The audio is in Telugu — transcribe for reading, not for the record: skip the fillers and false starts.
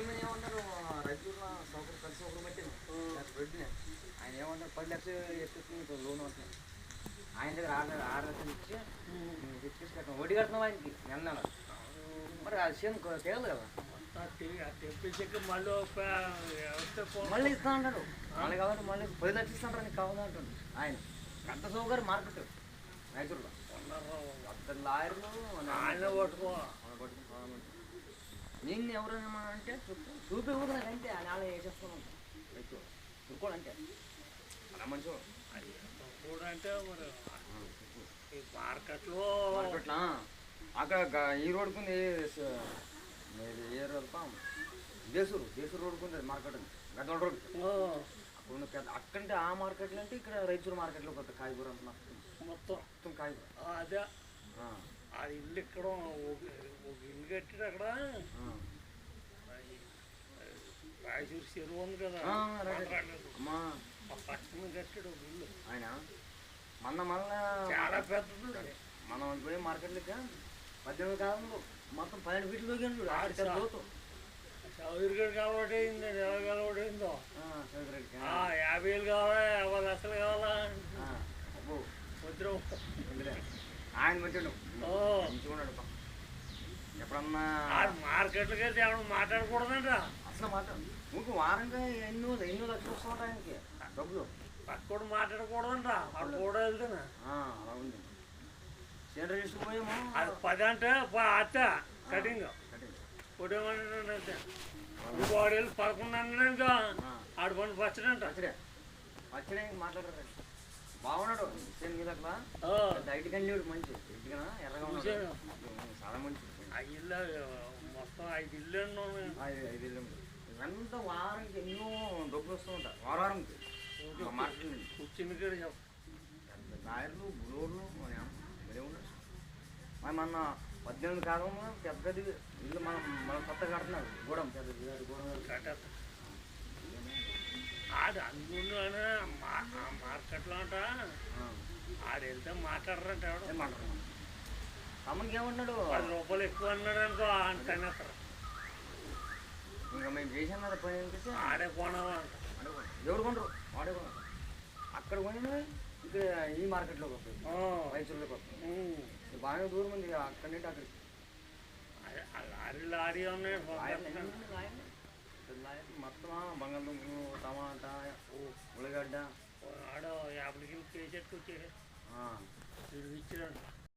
మీద ఏమన్నారు రైతులు సౌకర్యం కలిసి సౌకర్యం పెట్టాను పెట్టినా ఆయన ఏమన్నారు 10 లక్షలు ఎత్తుకుని లోన్ అవుతున్నాయి ఆయన దగ్గర 6 లక్షలు ఇచ్చి తెచ్చేసి కట్టాం వడ్డీ కడుతున్నాం ఆయనకి నెల మరి ఆ సేమ్ తేగదు కదా తెప్పించాక మళ్ళీ ఇస్తా అంటాడు మళ్ళీ కావాలి మళ్ళీ 10 లక్షలు ఇస్తాంటారు నీకు కావాలంటాడు ఆయన పెద్ద సౌకర్యం మార్కెట్ రైతుల్లో పెద్ద లాయర్లు ఆయన పట్టుకో నేను ఎవరైనా అంటే చూపి ఊరు నాకు అంతే ఆయన వాళ్ళు వేసేస్తాను రైతు చూసుకోవాలంటే అలా మంచి కూడా అంటే మరి మార్కెట్లో అక్కడ ఈ రోడ్డుకుంది ఏ రోడ్ దేశూరు రోడ్డుకుంది మార్కెట్ గడ్డల రోడ్ అప్పుడు అక్కంటే ఆ మార్కెట్లో అంటే ఇక్కడ రైతుల మార్కెట్లో కొత్త కాయగూర అంత మొత్తం కాయగూర అదే ఆ ఇల్లు ఇక్కడ ఒక ఇల్లు కట్టాడు అక్కడ రాయచూరు చెరువు ఉంది కదా పక్కన కట్టాడు ఒక ఇల్లు ఆయన మళ్ళా చాలా పెద్దది మనం పోయి మార్కెట్లకి 18 కాలంలో మొత్తం 12 ఫీట్లు దూకాను చౌదరిగడ్ కాబట్టి అయింది నెల కలవడి అయిందో 50,000 కావాలా 50 లక్షలు కావాలా వద్దు ఆయన మంచిగా మంచిగున్నాడు ఎప్పుడన్నా మార్కెట్లకి వెళ్తే ఎవరు మాట్లాడకూడదంట అసలు మాట్లాడు ఇంక వారంగా ఎన్నో లక్షలు వస్తూ ఉంటాయి ఆయనకి డబ్బులు పక్కడు మాట్లాడకూడదంట వాడు కూడా వెళ్తున్నా అలా ఉంది సెంటర్ తీసుకుపోయేమో అది 10 అంటే అత్త కటింగ్ కొట్టేమంటే వాడు వెళ్ళి 11 అన్నాక ఆడు పని పచ్చడంట పచ్చడే మాట్లాడరు బాగున్నాడు సేమ్ మీద అట్లా డైట్ కండి మంచి ఎట్టుగా ఎర్రగా ఉన్నాడు చాలా మంచి ఆ ఇల్లు మొత్తం 5 ఇల్లు 5 ఇల్లు ఇదంతా వారానికి ఎన్నో డబ్బులు వస్తూ ఉంటాయి వారానికి మార్కెట్ కూర్చుని రాయర్లు బులోర్లు భలే ఉన్నాడు మొన్న 18 కాలంలో పెద్దది ఇల్లు మనం కొత్తగా కడుతున్నారు గూడెం పెద్దది గూడెం కట్టేస్తా ఆడు అందులోనే మార్కెట్లో అంట ఆడు వెళ్తే మాట్లాడరంట ఎవడు మాట్లాడుతున్నాం తమ్మునికి ఏమన్నాడు 10 రూపాయలు ఎక్కువ అన్నాడు అనుకో కనేస్తారు ఇంకా మేము చేసినారు పని అనిపిస్తే ఆడే కొనాలా అంట ఎవరు కొనరు వాడే కొనరు అక్కడ కొని ఇక్కడ ఈ మార్కెట్లోకి వస్తుంది రైతుల్లోకి వస్తుంది బాగా దూరం ఉంది అక్కడి నుండి అక్కడికి లారీ ఉన్నాయి మొత్తం బంగాళదుంపలు టమాటా ఉల్లిగడ్డ ఆడ 50 కిలో కేజీ వచ్చేది ఇచ్చాడు